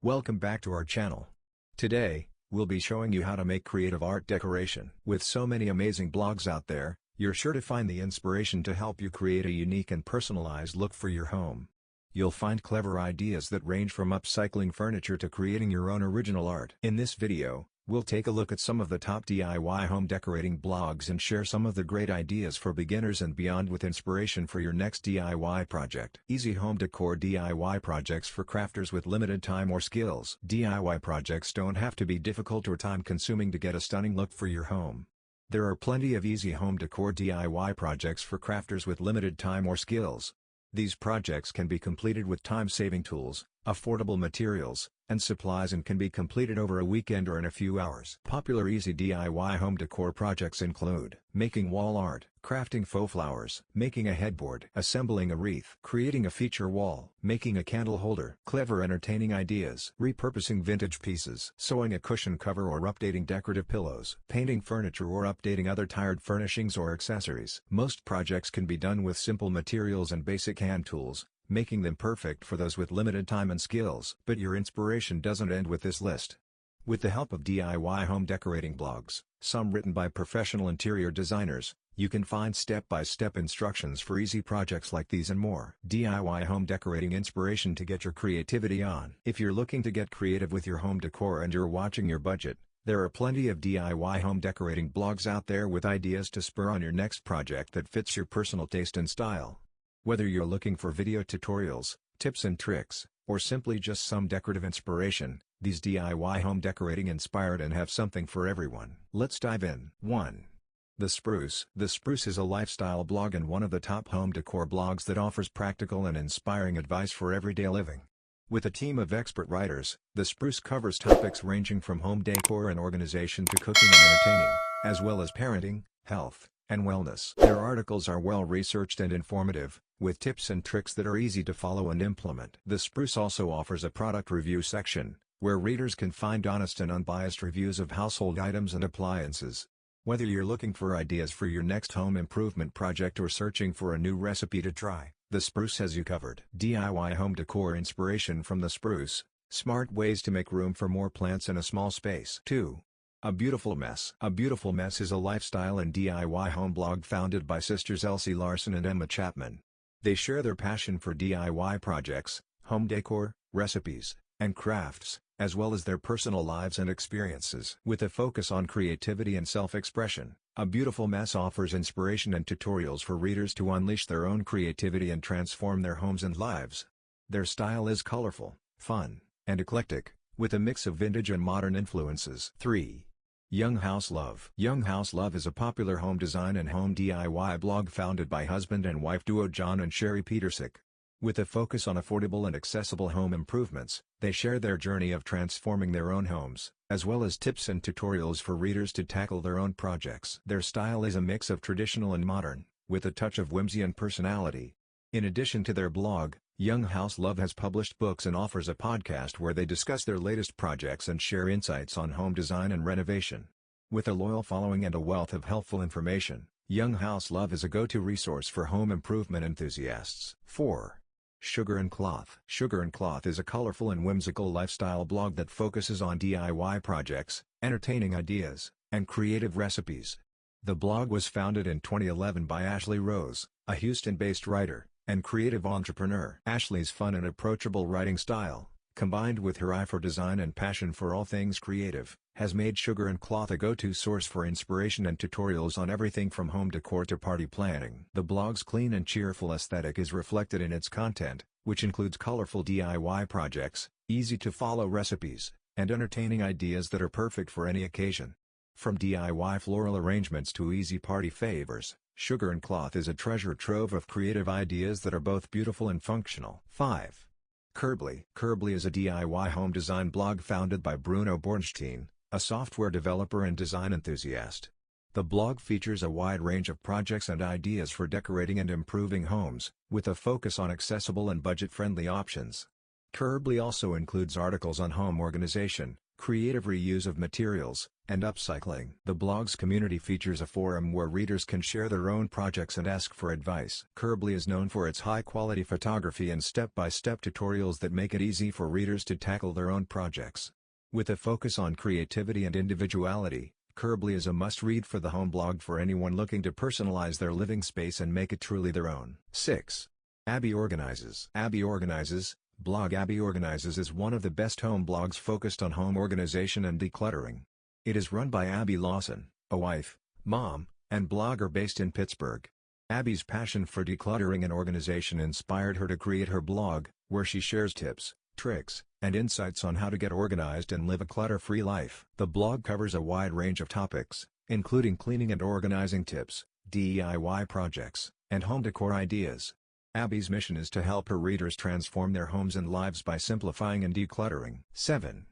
Welcome back to our channel. Today, we'll be showing you how to make creative art decoration. With so many amazing blogs out there, you're sure to find the inspiration to help you create a unique and personalized look for your home. You'll find clever ideas that range from upcycling furniture to creating your own original art. In this video, we'll take a look at some of the top DIY home decorating blogs and share some of the great ideas for beginners and beyond with inspiration for your next DIY project. Easy home decor DIY projects for crafters with limited time or skills. DIY projects don't have to be difficult or time-consuming to get a stunning look for your home. There are plenty of easy home decor DIY projects for crafters with limited time or skills. These projects can be completed with time-saving tools, affordable materials, and supplies and can be completed over a weekend or in a few hours. Popular easy DIY home decor projects include making wall art, crafting faux flowers, making a headboard, assembling a wreath, creating a feature wall, making a candle holder, clever entertaining ideas, repurposing vintage pieces, sewing a cushion cover or updating decorative pillows, painting furniture or updating other tired furnishings or accessories. Most projects can be done with simple materials and basic hand tools, making them perfect for those with limited time and skills. But your inspiration doesn't end with this list. With the help of DIY home decorating blogs, some written by professional interior designers, you can find step-by-step instructions for easy projects like these and more. DIY home decorating inspiration to get your creativity on. If you're looking to get creative with your home decor and you're watching your budget, there are plenty of DIY home decorating blogs out there with ideas to spur on your next project that fits your personal taste and style. Whether you're looking for video tutorials, tips and tricks, or simply just some decorative inspiration, these DIY home decorating inspired and have something for everyone. Let's dive in. 1. The Spruce. The Spruce is a lifestyle blog and one of the top home decor blogs that offers practical and inspiring advice for everyday living. With a team of expert writers, The Spruce covers topics ranging from home decor and organization to cooking and entertaining, as well as parenting, health, and wellness. Their articles are well researched and informative, with tips and tricks that are easy to follow and implement. The Spruce also offers a product review section, where readers can find honest and unbiased reviews of household items and appliances. Whether you're looking for ideas for your next home improvement project or searching for a new recipe to try, The Spruce has you covered. DIY home decor inspiration from The Spruce: smart ways to make room for more plants in a small space. 2. A Beautiful Mess. A Beautiful Mess is a lifestyle and DIY home blog founded by sisters Elsie Larson and Emma Chapman. They share their passion for DIY projects, home decor, recipes, and crafts, as well as their personal lives and experiences. With a focus on creativity and self-expression, A Beautiful Mess offers inspiration and tutorials for readers to unleash their own creativity and transform their homes and lives. Their style is colorful, fun, and eclectic, with a mix of vintage and modern influences. 3. Young House Love. Young House Love is a popular home design and home DIY blog founded by husband and wife duo John and Sherry Petersick. With a focus on affordable and accessible home improvements, they share their journey of transforming their own homes, as well as tips and tutorials for readers to tackle their own projects. Their style is a mix of traditional and modern, with a touch of whimsy and personality. In addition to their blog, Young House Love has published books and offers a podcast where they discuss their latest projects and share insights on home design and renovation. With a loyal following and a wealth of helpful information, Young House Love is a go-to resource for home improvement enthusiasts. 4. Sugar and Cloth. Sugar and Cloth is a colorful and whimsical lifestyle blog that focuses on DIY projects, entertaining ideas, and creative recipes. The blog was founded in 2011 by Ashley Rose, a Houston-based writer and creative entrepreneur. Ashley's fun and approachable writing style, combined with her eye for design and passion for all things creative, has made Sugar and Cloth a go-to source for inspiration and tutorials on everything from home decor to party planning. The blog's clean and cheerful aesthetic is reflected in its content, which includes colorful DIY projects, easy-to-follow recipes, and entertaining ideas that are perfect for any occasion. From DIY floral arrangements to easy party favors, Sugar and Cloth is a treasure trove of creative ideas that are both beautiful and functional. 5. Curbly. Curbly is a DIY home design blog founded by Bruno Bornstein, a software developer and design enthusiast. The blog features a wide range of projects and ideas for decorating and improving homes, with a focus on accessible and budget-friendly options. Curbly also includes articles on home organization, creative reuse of materials, and upcycling. The blog's community features a forum where readers can share their own projects and ask for advice. Curbly is known for its high-quality photography and step-by-step tutorials that make it easy for readers to tackle their own projects. With a focus on creativity and individuality, Curbly is a must-read for the home blog for anyone looking to personalize their living space and make it truly their own. 6. Abby Organizes. Abby Organizes. Blog Abby Organizes is one of the best home blogs focused on home organization and decluttering. It is run by Abby Lawson, a wife, mom, and blogger based in Pittsburgh. Abby's passion for decluttering and organization inspired her to create her blog, where she shares tips, tricks, and insights on how to get organized and live a clutter-free life. The blog covers a wide range of topics, including cleaning and organizing tips, DIY projects, and home decor ideas. Abby's mission is to help her readers transform their homes and lives by simplifying and decluttering. 7.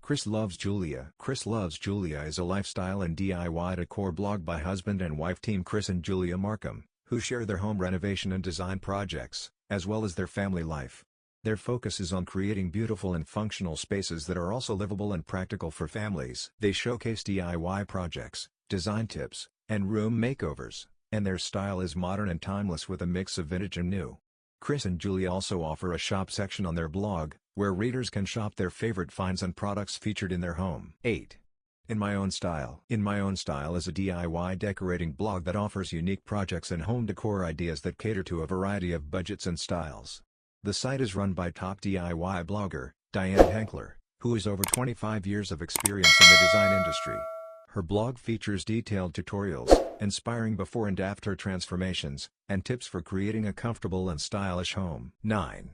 Chris Loves Julia. Chris Loves Julia is a lifestyle and DIY decor blog by husband and wife team Chris and Julia Markham, who share their home renovation and design projects, as well as their family life. Their focus is on creating beautiful and functional spaces that are also livable and practical for families. They showcase DIY projects, design tips, and room makeovers, and their style is modern and timeless with a mix of vintage and new. Chris and Julia also offer a shop section on their blog, where readers can shop their favorite finds and products featured in their home. 8. In My Own Style. In My Own Style is a DIY decorating blog that offers unique projects and home decor ideas that cater to a variety of budgets and styles. The site is run by top DIY blogger, Diane Henkler, who has over 25 years of experience in the design industry. Her blog features detailed tutorials, inspiring before and after transformations, and tips for creating a comfortable and stylish home. 9.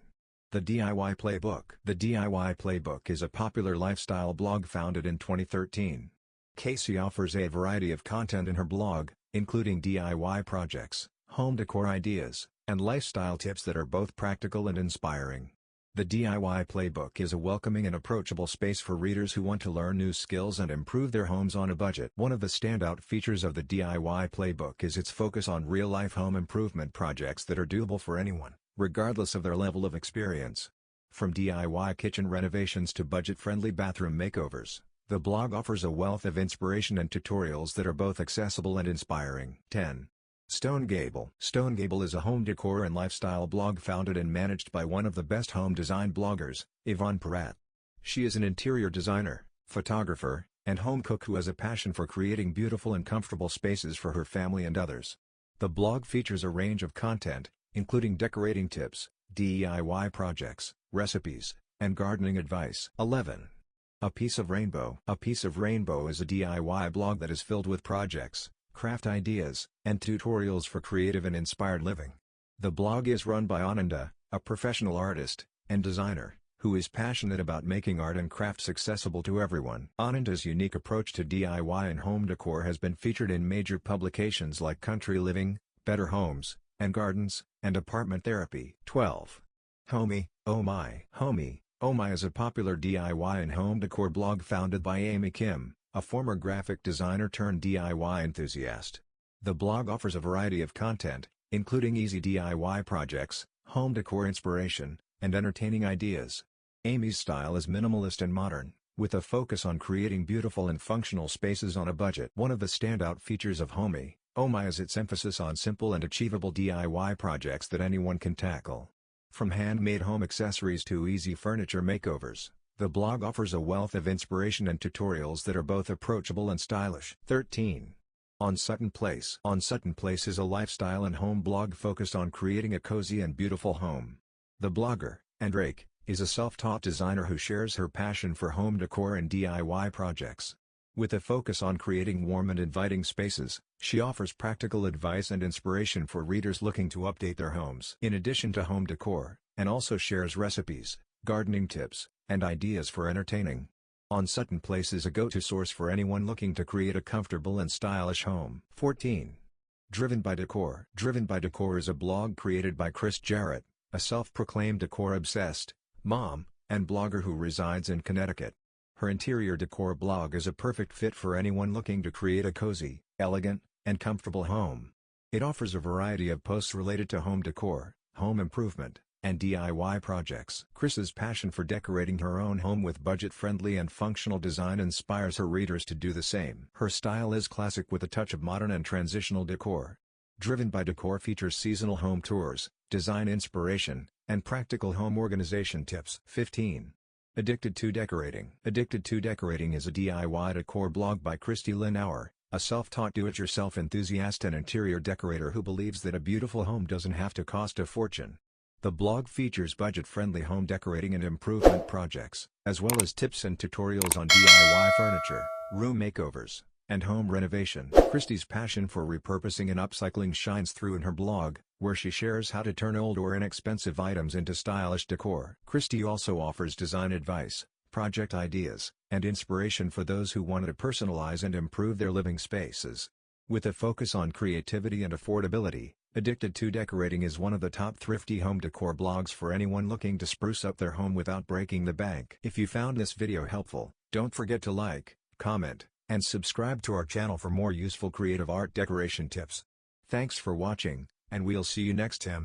The DIY Playbook. The DIY Playbook is a popular lifestyle blog founded in 2013. Casey offers a variety of content in her blog, including DIY projects, home decor ideas, and lifestyle tips that are both practical and inspiring. The DIY Playbook is a welcoming and approachable space for readers who want to learn new skills and improve their homes on a budget. One of the standout features of the DIY Playbook is its focus on real-life home improvement projects that are doable for anyone, regardless of their level of experience. From DIY kitchen renovations to budget-friendly bathroom makeovers, the blog offers a wealth of inspiration and tutorials that are both accessible and inspiring. 10. Stone Gable. Stone Gable is a home decor and lifestyle blog founded and managed by one of the best home design bloggers, Yvonne Peratt. She is an interior designer, photographer, and home cook who has a passion for creating beautiful and comfortable spaces for her family and others. The blog features a range of content, including decorating tips, DIY projects, recipes, and gardening advice. 11. A Piece of Rainbow. A Piece of Rainbow is a DIY blog that is filled with projects, craft ideas, and tutorials for creative and inspired living. The blog is run by Ananda, a professional artist and designer, who is passionate about making art and crafts accessible to everyone. Ananda's unique approach to DIY and home decor has been featured in major publications like Country Living, Better Homes and Gardens, and Apartment Therapy. 12. Homey, Oh My. Homey, Oh My is a popular DIY and home decor blog founded by Amy Kim, a former graphic designer turned DIY enthusiast. The blog offers a variety of content, including easy DIY projects, home decor inspiration, and entertaining ideas. Amy's style is minimalist and modern, with a focus on creating beautiful and functional spaces on a budget. One of the standout features of Homey, Oh My is its emphasis on simple and achievable DIY projects that anyone can tackle. From handmade home accessories to easy furniture makeovers, the blog offers a wealth of inspiration and tutorials that are both approachable and stylish. 13. On Sutton Place. On Sutton Place is a lifestyle and home blog focused on creating a cozy and beautiful home. The blogger, Andrake, is a self-taught designer who shares her passion for home decor and DIY projects. With a focus on creating warm and inviting spaces, she offers practical advice and inspiration for readers looking to update their homes. In addition to home decor, and also shares recipes, gardening tips, and ideas for entertaining. On Sutton Place is a go-to source for anyone looking to create a comfortable and stylish home. 14. Driven by Decor. Driven by Decor is a blog created by Chris Jarrett, a self-proclaimed decor-obsessed mom and blogger who resides in Connecticut. Her interior decor blog is a perfect fit for anyone looking to create a cozy, elegant, and comfortable home. It offers a variety of posts related to home decor, home improvement, and DIY projects. Chris's passion for decorating her own home with budget-friendly and functional design inspires her readers to do the same. Her style is classic with a touch of modern and transitional decor. Driven by Decor features seasonal home tours, design inspiration, and practical home organization tips. 15. Addicted to Decorating. Addicted to Decorating is a DIY decor blog by Christy Lynn Auer, a self-taught do-it-yourself enthusiast and interior decorator who believes that a beautiful home doesn't have to cost a fortune. The blog features budget-friendly home decorating and improvement projects, as well as tips and tutorials on DIY furniture, room makeovers, and home renovation. Christy's passion for repurposing and upcycling shines through in her blog, where she shares how to turn old or inexpensive items into stylish decor. Christy also offers design advice, project ideas, and inspiration for those who want to personalize and improve their living spaces. With a focus on creativity and affordability, Addicted to Decorating is one of the top thrifty home decor blogs for anyone looking to spruce up their home without breaking the bank. If you found this video helpful, don't forget to like, comment, and subscribe to our channel for more useful creative art decoration tips. Thanks for watching, and we'll see you next time.